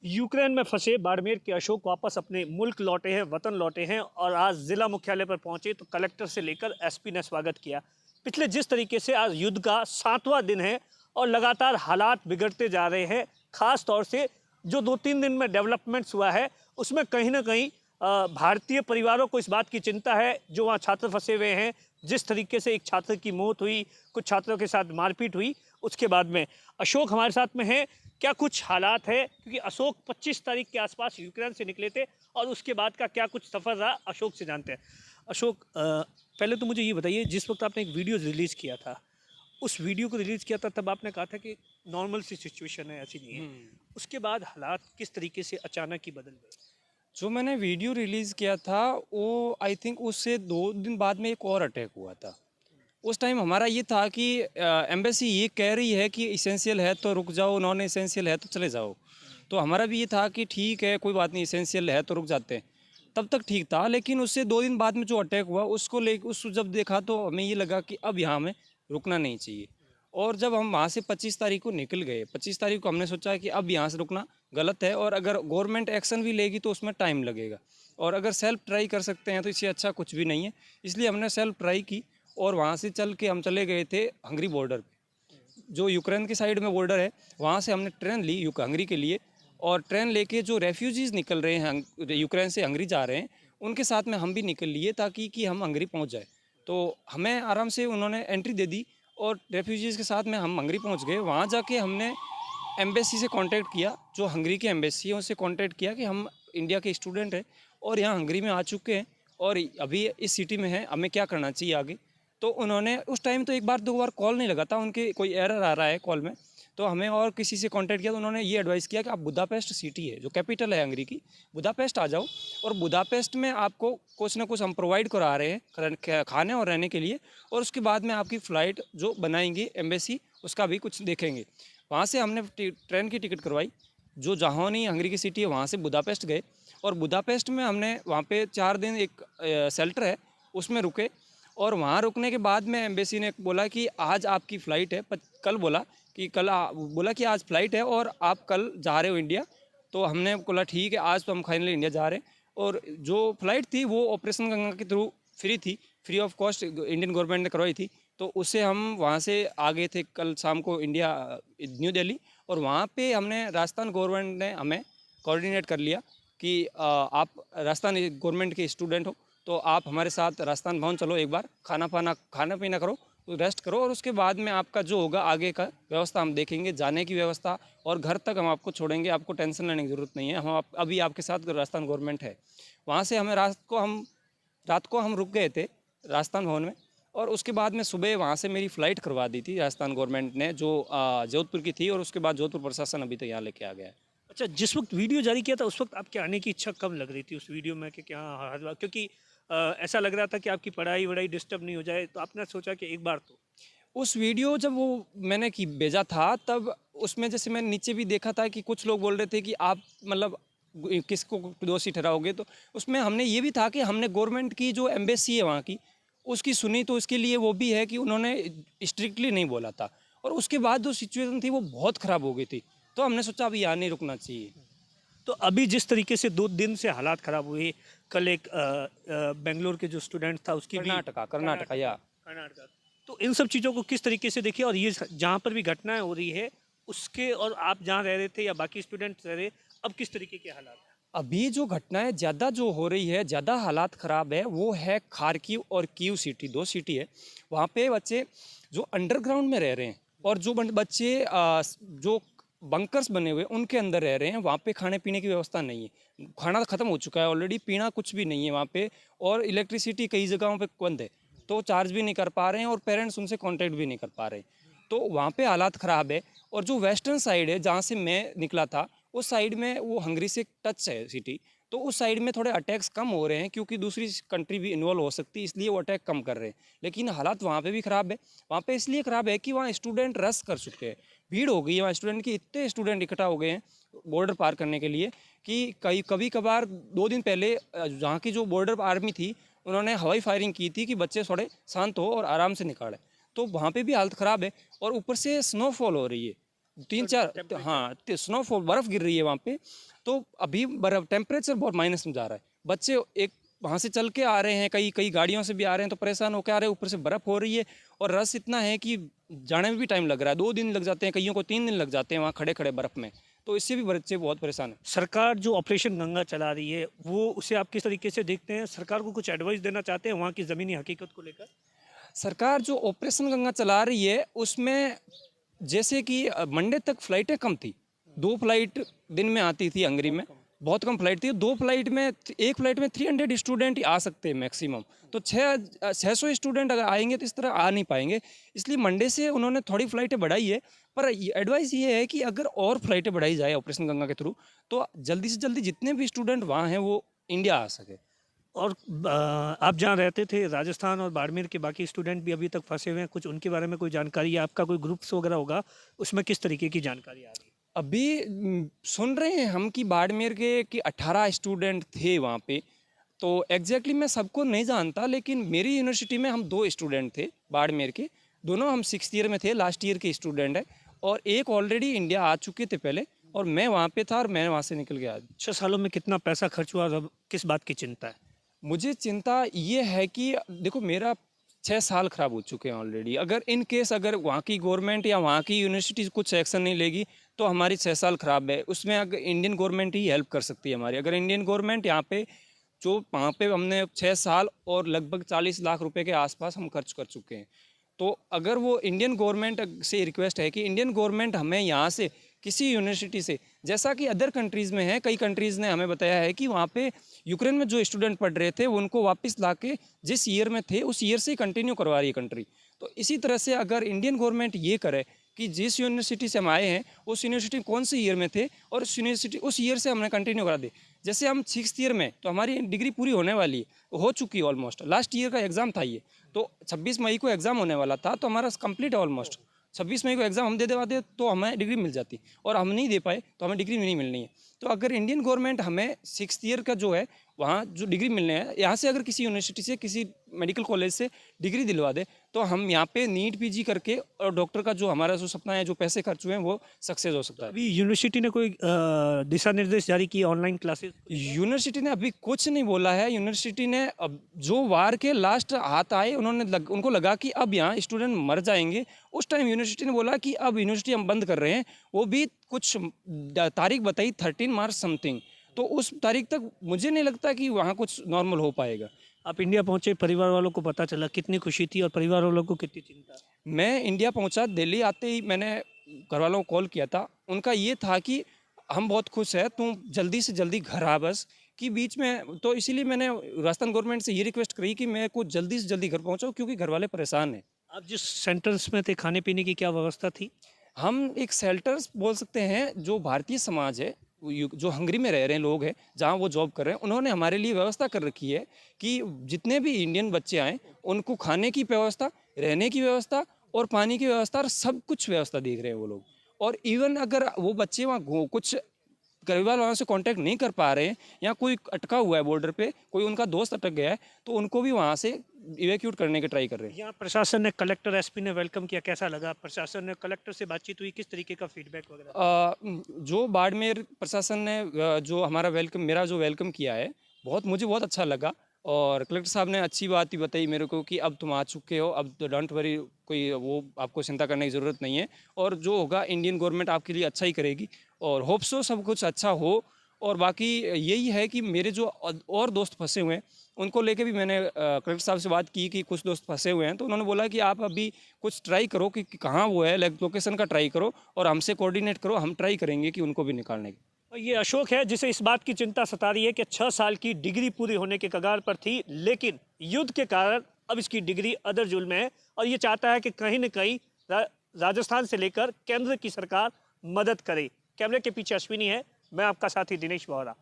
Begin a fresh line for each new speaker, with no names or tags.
Ukraine में फंसे बाड़मेर के अशोक वापस अपने मुल्क लौटे हैं, वतन लौटे हैं और आज जिला मुख्यालय पर पहुंचे तो कलेक्टर से लेकर एसपी ने स्वागत किया। पिछले जिस तरीके से आज युद्ध का 7वां दिन है और लगातार हालात बिगड़ते जा रहे हैं, खास तौर से जो 2-3 दिन में डेवलपमेंट्स हुआ है उसमें कहीं ना कहीं भारतीय परिवारों को इस बात की चिंता है जो वहाँ छात्र फंसे हुए हैं। जिस तरीके से एक छात्र की मौत हुई, कुछ छात्रों के साथ मारपीट हुई, उसके बाद में अशोक हमारे साथ में है। क्या कुछ हालात है, क्योंकि अशोक 25 तारीख के आसपास यूक्रेन से निकले थे और उसके बाद का क्या कुछ सफ़र रहा, अशोक से जानते हैं। अशोक, पहले तो मुझे ये बताइए, जिस वक्त आपने एक वीडियो रिलीज़ किया था, उस वीडियो को रिलीज़ किया था तब आपने कहा था कि नॉर्मल सी सिचुएशन है, ऐसी नहीं है। उसके बाद हालात किस तरीके से अचानक ही बदल गए?
जो मैंने वीडियो रिलीज़ किया था वो आई थिंक उससे 2 दिन बाद में एक और अटैक हुआ था। उस टाइम हमारा ये था कि एम्बेसी ये कह रही है कि इसेंशियल है तो रुक जाओ, नॉन इसेंशियल है तो चले जाओ। तो हमारा भी ये था कि ठीक है, कोई बात नहीं, इसेंशियल है तो रुक जाते हैं। तब तक ठीक था, लेकिन उससे 2 दिन बाद में जो अटैक हुआ उसको ले उस जब देखा तो हमें ये लगा कि अब यहाँ हमें रुकना नहीं चाहिए। और जब हम वहाँ से 25 तारीख को निकल गए, 25 तारीख को हमने सोचा कि अब यहाँ से रुकना गलत है और अगर गवर्नमेंट एक्शन भी लेगी तो उसमें टाइम लगेगा, और अगर सेल्फ ट्राई कर सकते हैं तो इससे अच्छा कुछ भी नहीं है। इसलिए हमने सेल्फ ट्राई की और वहाँ से चल के हम चले गए थे हंगरी बॉर्डर पे, जो यूक्रेन की साइड में बॉर्डर है। वहाँ से हमने ट्रेन ली हंगरी के लिए, और ट्रेन लेके जो रेफ्यूजीज़ निकल रहे हैं यूक्रेन से हंगरी जा रहे हैं, उनके साथ में हम भी निकल लिए ताकि कि हम हंगरी पहुँच जाए। तो हमें आराम से उन्होंने एंट्री दे दी और रेफ्यूजीज़ के साथ में हम हंगरी पहुँच गए। वहाँ जाके हमने एम्बेसी से कांटेक्ट किया, जो हंगरी की एम्बेसी है उससे कांटेक्ट किया कि हम इंडिया के स्टूडेंट हैं और यहाँ हंगरी में आ चुके हैं और अभी इस सिटी में हैं, हमें क्या करना चाहिए आगे। तो उन्होंने उस टाइम तो एक बार 2 बार कॉल नहीं लगा था, उनके कोई एरर आ रहा है कॉल में, तो हमें और किसी से कांटेक्ट किया तो उन्होंने ये एडवाइस किया कि आप बुदापेस्ट सिटी है जो कैपिटल है हंगरी की, बुदापेस्ट आ जाओ और बुदापेस्ट में आपको कुछ ना कुछ हम प्रोवाइड करा रहे हैं खाने और रहने के लिए, और उसके बाद में आपकी फ़्लाइट जो बनाएंगी एम्बेसी उसका भी कुछ देखेंगे। वहाँ से हमने ट्रेन की टिकट करवाई, जो जहानी हंगरी की सिटी है वहाँ से बुदापेस्ट गए, और बुदापेस्ट में हमने वहाँ पे 4 दिन एक शेल्टर है उसमें रुके। और वहाँ रुकने के बाद में एम्बेसी ने बोला कि आज आपकी फ़्लाइट है, कल बोला कि बोला कि आज फ़्लाइट है और आप कल जा रहे हो इंडिया। तो हमने बोला ठीक है, आज तो हम फाइनली इंडिया जा रहे हैं। और जो फ़्लाइट थी वो ऑपरेशन गंगा के थ्रू फ्री थी, free of cost Indian government ने करवाई थी। तो उससे हम वहाँ से आ गए थे कल शाम को इंडिया, न्यू दिल्ली। और वहाँ पे हमने राजस्थान गवर्नमेंट ने हमें कोऑर्डिनेट कर लिया कि आप राजस्थान गवर्नमेंट के स्टूडेंट हो तो आप हमारे साथ राजस्थान भवन चलो, एक बार खाना पीना करो, रेस्ट करो, और उसके बाद में आपका जो होगा आगे का व्यवस्था हम देखेंगे, जाने की व्यवस्था और घर तक हम आपको छोड़ेंगे, आपको टेंशन लेने की ज़रूरत नहीं है, अभी आपके साथ राजस्थान गवर्नमेंट है। वहाँ से हमें रात को हम रुक गए थे राजस्थान भवन में, और उसके बाद में सुबह वहाँ से मेरी फ़्लाइट करवा दी थी राजस्थान गवर्नमेंट ने, जो जोधपुर की थी, और उसके बाद जोधपुर प्रशासन अभी तक यहाँ लेके आ गया है।
अच्छा, जिस वक्त वीडियो जारी किया था उस वक्त आपके आने की इच्छा कब लग रही थी उस वीडियो में कि क्या क्योंकि ऐसा लग रहा था कि आपकी पढ़ाई वढ़ाई डिस्टर्ब नहीं हो जाए, तो आपने सोचा कि एक बार तो
उस वीडियो जब वो मैंने की भेजा था तब उसमें जैसे मैंने नीचे भी देखा था कि कुछ लोग बोल रहे थे कि आप मतलब किसको दोषी ठहराओगे, तो उसमें हमने ये भी था कि हमने गवर्नमेंट की जो एम्बेसी है वहाँ की उसकी सुनी, तो इसके लिए वो भी है कि उन्होंने स्ट्रिक्टली नहीं बोला था, और उसके बाद जो सिचुएशन थी वो बहुत ख़राब हो गई थी, तो हमने सोचा अभी यहाँ नहीं रुकना चाहिए।
तो अभी जिस तरीके से 2 दिन से हालात ख़राब हुए, कल एक बेंगलोर के जो स्टूडेंट था उसकी भी
कर्नाटका या
कर्नाटका, तो इन सब चीज़ों को किस तरीके से देखिए, और ये जहाँ पर भी घटनाएं हो रही है उसके, और आप जहाँ रह रहे थे या बाकी स्टूडेंट्स रह रहे, अब किस तरीके के हालात हैं?
अभी जो घटनाएं ज़्यादा जो हो रही है, ज़्यादा हालात ख़राब है, वो है खार्किव और कीव सिटी, 2 सिटी है। वहाँ पे बच्चे जो अंडरग्राउंड में रह रहे हैं और जो बच्चे जो बंकर्स बने हुए उनके अंदर रह रहे हैं, वहाँ पे खाने पीने की व्यवस्था नहीं है, खाना ख़त्म हो चुका है ऑलरेडी, पीना कुछ भी नहीं है वहाँ पे, और इलेक्ट्रिसिटी कई जगहों पे बंद है, तो चार्ज भी नहीं कर पा रहे हैं और पेरेंट्स उनसे कॉन्टेक्ट भी नहीं कर पा रहे हैं। तो वहाँ पे हालात ख़राब है। और जो वेस्टर्न साइड है जहाँ से मैं निकला था, उस साइड में वो हंगरी से टच है सिटी, तो उस साइड में थोड़े अटैक्स कम हो रहे हैं क्योंकि दूसरी कंट्री भी इन्वॉल्व हो सकती है, इसलिए वो अटैक कम कर रहे हैं। लेकिन हालात वहाँ पे भी ख़राब है। वहाँ पे इसलिए ख़राब है कि वहाँ स्टूडेंट रश कर चुके हैं, भीड़ हो गई है वहाँ स्टूडेंट की, इतने स्टूडेंट इकट्ठा हो गए हैं बॉर्डर पार करने के लिए कि कभी कभार 2 दिन पहले जहाँ की जो बॉर्डर आर्मी थी उन्होंने हवाई फायरिंग की थी कि बच्चे थोड़े शांत हो और आराम से निकालें। तो वहाँ पे भी हालत ख़राब है, और ऊपर से स्नोफॉल हो रही है, 3-4 हाँ स्नोफॉल बर्फ़ गिर रही है वहाँ पे। तो अभी बर्फ़ टेम्परेचर बहुत माइनस में जा रहा है। बच्चे एक वहाँ से चल के आ रहे हैं, कई कई गाड़ियों से भी आ रहे हैं तो परेशान होकर आ रहे हैं, ऊपर से बर्फ़ हो रही है और रस इतना है कि जाने में भी टाइम लग रहा है। 2 दिन लग जाते हैं, कईयों को 3 दिन लग जाते हैं वहाँ खड़े-खड़े बर्फ़ में। तो इससे भी बच्चे बहुत परेशान हैं।
सरकार जो ऑपरेशन गंगा चला रही है, वो उसे आप किस तरीके से देखते हैं? सरकार को कुछ एडवाइस देना चाहते हैं वहाँ की ज़मीनी हकीकत को लेकर?
सरकार जो ऑपरेशन गंगा चला रही है उसमें जैसे कि मंडे तक फ्लाइटें कम थी। 2 फ्लाइट दिन में आती थी हंगरी में, बहुत कम फ्लाइट थी। 2 फ्लाइट में एक फ्लाइट में 300 स्टूडेंट ही आ सकते हैं मैक्सिमम। तो 600 स्टूडेंट अगर आएंगे तो इस तरह आ नहीं पाएंगे। इसलिए मंडे से उन्होंने थोड़ी फ्लाइटें बढ़ाई है। पर एडवाइस ये है कि अगर और फ्लाइटें बढ़ाई जाए ऑपरेशन गंगा के थ्रू तो जल्दी से जल्दी जितने भी स्टूडेंट वहाँ हैं वो इंडिया आ सके।
और आप जहाँ रहते थे राजस्थान और बाड़मेर के बाकी स्टूडेंट भी अभी तक फंसे हुए हैं, कुछ उनके बारे में कोई जानकारी या आपका कोई ग्रुप्स वगैरह होगा, उसमें किस तरीके की जानकारी आ रही है?
अभी सुन रहे हैं हम कि बाड़मेर के कि 18 स्टूडेंट थे वहाँ पे। तो एग्जैक्टली मैं सबको नहीं जानता, लेकिन मेरी यूनिवर्सिटी में हम 2 स्टूडेंट थे बाड़मेर के। दोनों हम 6th ईयर में थे, लास्ट ईयर के स्टूडेंट हैं। और एक ऑलरेडी इंडिया आ चुके थे पहले और मैं वहाँ पे था और मैं वहाँ से निकल गया।
6 सालों में कितना पैसा खर्च हुआ और अब किस बात की चिंता है?
मुझे चिंता ये है कि देखो मेरा 6 साल ख़राब हो चुके हैं ऑलरेडी। अगर इन केस अगर वहाँ की गवर्नमेंट या वहाँ की यूनिवर्सिटी कुछ एक्शन नहीं लेगी तो हमारी 6 साल ख़राब है। उसमें अगर इंडियन गवर्नमेंट ही हेल्प कर सकती है हमारी। अगर इंडियन गवर्नमेंट यहाँ पे जो वहाँ पे हमने 6 साल और लगभग 40 लाख रुपए के आसपास हम खर्च कर चुके हैं। तो अगर वो इंडियन गवर्नमेंट से रिक्वेस्ट है कि इंडियन गवर्नमेंट हमें यहाँ से किसी यूनिवर्सिटी से, जैसा कि अदर कंट्रीज़ में है, कई कंट्रीज़ ने हमें बताया है कि वहाँ पे यूक्रेन में जो स्टूडेंट पढ़ रहे थे उनको वापस लाके जिस ईयर में थे उस ईयर से ही कंटिन्यू करवा रही है कंट्री। तो इसी तरह से अगर इंडियन गवर्नमेंट ये करे कि जिस यूनिवर्सिटी से हम आए हैं उस यूनिवर्सिटी कौन से ईयर में थे और उस यूनिवर्सिटी उस ईयर से हमने कंटिन्यू करा दे। जैसे हम 6th ईयर में तो हमारी डिग्री पूरी होने वाली है, हो चुकी है ऑलमोस्ट। लास्ट ईयर का एग्ज़ाम था ये, तो 26 मई को एग्ज़ाम होने वाला था, तो हमारा कंप्लीट है ऑलमोस्ट। 26 मई को एग्ज़ाम हम दे देवाते तो हमें डिग्री मिल जाती, और हम नहीं दे पाए तो हमें डिग्री नहीं मिलनी है। तो अगर इंडियन गवर्नमेंट हमें 6th ईयर का जो है वहाँ जो डिग्री मिलने हैं, यहाँ से अगर किसी यूनिवर्सिटी से किसी मेडिकल कॉलेज से डिग्री दिलवा दे तो हम यहाँ पे नीट पीजी करके और डॉक्टर का जो हमारा जो सपना है, जो पैसे खर्च हुए हैं वो सक्सेस हो सकता है।
अभी यूनिवर्सिटी ने कोई दिशा निर्देश जारी किए ऑनलाइन क्लासेस?
यूनिवर्सिटी ने अभी कुछ नहीं बोला है। यूनिवर्सिटी ने अब जो वार के लास्ट हाथ आए उनको लगा कि अब यहाँ स्टूडेंट मर जाएंगे, उस टाइम यूनिवर्सिटी ने बोला कि अब यूनिवर्सिटी हम बंद कर रहे हैं। वो भी कुछ तारीख बताई 13 मार्च समथिंग, तो उस तारीख तक मुझे नहीं लगता कि वहाँ कुछ नॉर्मल हो पाएगा।
आप इंडिया पहुंचे, परिवार वालों को पता चला, कितनी खुशी थी और परिवार वालों को कितनी चिंता?
मैं इंडिया पहुंचा, दिल्ली आते ही मैंने घर वालों को कॉल किया था। उनका ये था कि हम बहुत खुश हैं, तुम जल्दी से जल्दी घर आ बस। कि बीच में तो इसीलिए मैंने राजस्थान गवर्नमेंट से ये रिक्वेस्ट करी कि मैं को जल्दी से जल्दी घर पहुंचाऊँ, क्योंकि घर वाले परेशान हैं।
आप जिस सेंटर्स में थे, खाने पीने की क्या व्यवस्था थी?
हम एक शेल्टर्स बोल सकते हैं, जो भारतीय समाज है, जो हंगरी में रह रहे हैं लोग हैं, जहाँ वो जॉब कर रहे हैं, उन्होंने हमारे लिए व्यवस्था कर रखी है कि जितने भी इंडियन बच्चे आएँ उनको खाने की व्यवस्था, रहने की व्यवस्था और पानी की व्यवस्था और सब कुछ व्यवस्था देख रहे हैं वो लोग। और इवन अगर वो बच्चे वहाँ कुछ परिवार वालों से कांटेक्ट नहीं कर पा रहे हैं या कोई अटका हुआ है बॉर्डर पे, कोई उनका दोस्त अटक गया है, तो उनको भी वहाँ से इवैक्यूट करने की ट्राई कर रहे हैं।
यहाँ प्रशासन ने, कलेक्टर एसपी ने वेलकम किया, कैसा लगा? प्रशासन ने, कलेक्टर से बातचीत हुई, किस तरीके का फीडबैक वगैरह?
जो बाड़मेर प्रशासन ने जो हमारा मेरा जो वेलकम किया है, मुझे बहुत अच्छा लगा। और कलेक्टर साहब ने अच्छी बात ही बताई मेरे को कि अब तुम आ चुके हो, अब तो डोंट वरी, कोई वो आपको चिंता करने की ज़रूरत नहीं है, और जो होगा इंडियन गवर्नमेंट आपके लिए अच्छा ही करेगी, और होप सो सब कुछ अच्छा हो। और बाकी यही है कि मेरे जो और दोस्त फंसे हुए हैं उनको लेके भी मैंने कलेक्टर साहब से बात की कि कुछ दोस्त फंसे हुए हैं, तो उन्होंने बोला कि आप अभी कुछ ट्राई करो कि कहाँ वो है, लोकेशन का ट्राई करो और हमसे कोऑर्डिनेट करो, हम ट्राई करेंगे कि उनको भी निकालने की।
और ये अशोक है जिसे इस बात की चिंता सता रही है कि 6 साल की डिग्री पूरी होने के कगार पर थी, लेकिन युद्ध के कारण अब इसकी डिग्री अदर जुल में है, और ये चाहता है कि कहीं न कहीं राजस्थान से लेकर केंद्र की सरकार मदद करे। कैमरे के पीछे अश्विनी है, मैं आपका साथी दिनेश बोहरा।